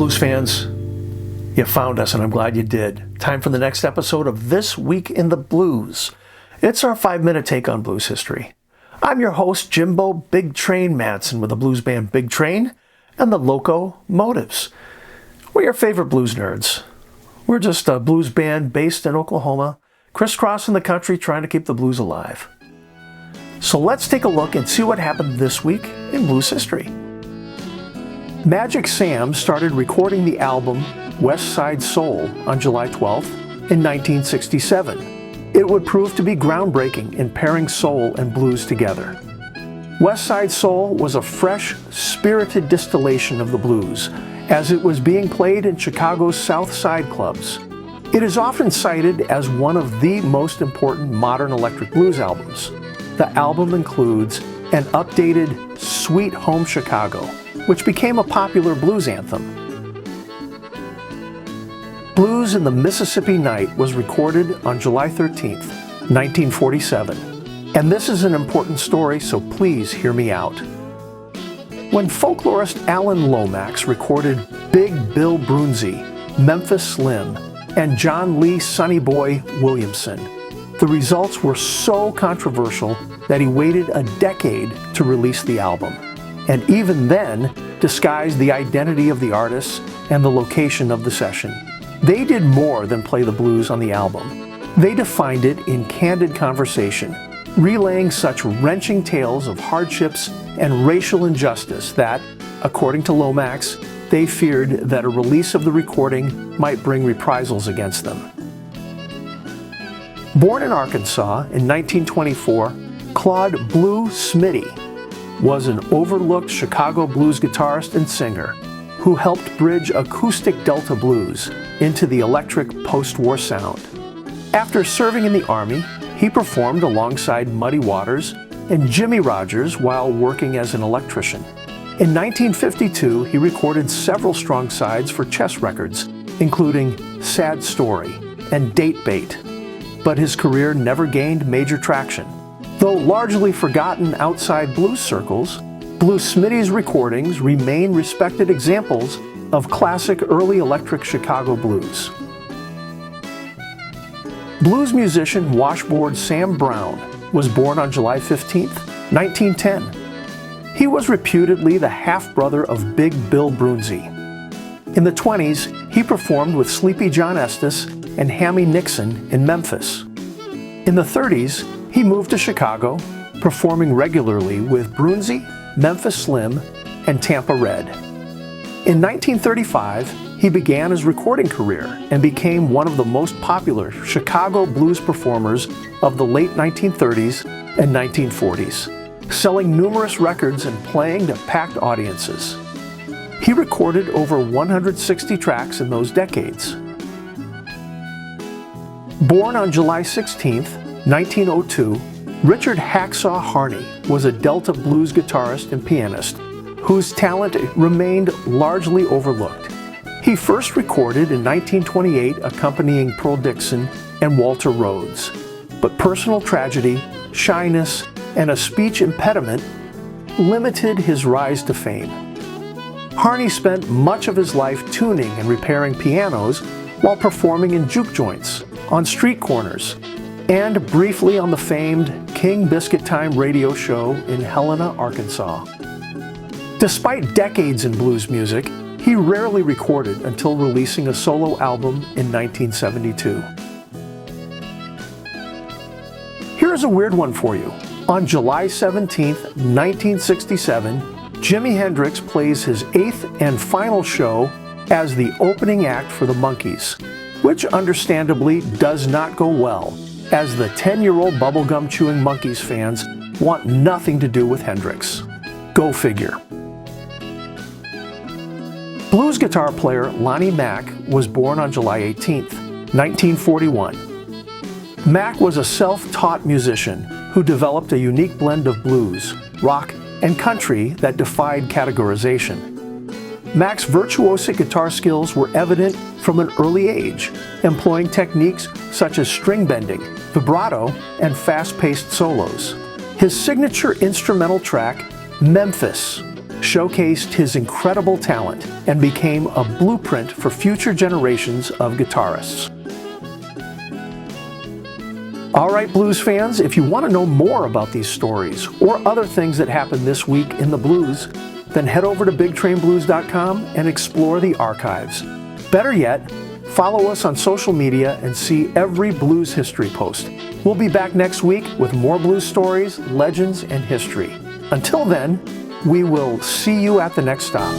blues fans, you found us and I'm glad you did. Time for the next episode of This Week in the Blues. It's our 5-minute take on blues history. I'm your host, Jimbo Big Train Madsen with the blues band Big Train and the Loco Motives. We're your favorite blues nerds. We're just a blues band based in Oklahoma, crisscrossing the country trying to keep the blues alive. So let's take a look and see what happened this week in blues history. Magic Sam started recording the album West Side Soul on July 12th in 1967. It would prove to be groundbreaking in pairing soul and blues together. West Side Soul was a fresh, spirited distillation of the blues, as it was being played in Chicago's South Side clubs. It is often cited as one of the most important modern electric blues albums. The album includes an updated Sweet Home Chicago, which became a popular blues anthem. Blues in the Mississippi Night was recorded on July 13th, 1947. And this is an important story, so please hear me out. When folklorist Alan Lomax recorded Big Bill Broonzy, Memphis Slim, and John Lee Sonny Boy Williamson, the results were so controversial that he waited a decade to release the album, and even then disguised the identity of the artists and the location of the session. They did more than play the blues on the album. They defined it in candid conversation, relaying such wrenching tales of hardships and racial injustice that, according to Lomax, they feared that a release of the recording might bring reprisals against them. Born in Arkansas in 1924, Claude Blue Smitty was an overlooked Chicago blues guitarist and singer who helped bridge acoustic Delta blues into the electric post-war sound. After serving in the Army, he performed alongside Muddy Waters and Jimmy Rogers while working as an electrician. In 1952, he recorded several strong sides for Chess Records, including Sad Story and Date Bait, but his career never gained major traction. Though largely forgotten outside blues circles, Blue Smitty's recordings remain respected examples of classic early electric Chicago blues. Blues musician Washboard Sam Brown was born on July 15, 1910. He was reputedly the half-brother of Big Bill Broonzy. In the 20s, he performed with Sleepy John Estes and Hammy Nixon in Memphis. In the 30s, he moved to Chicago, performing regularly with Broonzy, Memphis Slim, and Tampa Red. In 1935, he began his recording career and became one of the most popular Chicago blues performers of the late 1930s and 1940s, selling numerous records and playing to packed audiences. He recorded over 160 tracks in those decades. Born on July 16, 1902, Richard Hacksaw Harney was a Delta blues guitarist and pianist whose talent remained largely overlooked. He first recorded in 1928 accompanying Pearl Dixon and Walter Rhodes, but personal tragedy, shyness, and a speech impediment limited his rise to fame. Harney spent much of his life tuning and repairing pianos while performing in juke joints, on street corners, and briefly on the famed King Biscuit Time radio show in Helena, Arkansas. Despite decades in blues music, he rarely recorded until releasing a solo album in 1972. Here's a weird one for you. On July 17, 1967, Jimi Hendrix plays his 8th and final show as the opening act for the Monkees, which understandably does not go well, as the 10-year-old bubblegum chewing Monkees fans want nothing to do with Hendrix. Go figure. Blues guitar player Lonnie Mack was born on July 18, 1941. Mack was a self-taught musician who developed a unique blend of blues, rock, and country that defied categorization. Mack's virtuosic guitar skills were evident from an early age, employing techniques such as string bending, vibrato, and fast-paced solos. His signature instrumental track, Memphis, showcased his incredible talent and became a blueprint for future generations of guitarists. All right, blues fans, if you want to know more about these stories or other things that happened this week in the blues, then head over to BigTrainBlues.com and explore the archives. Better yet, follow us on social media and see every blues history post. We'll be back next week with more blues stories, legends, and history. Until then, we will see you at the next stop.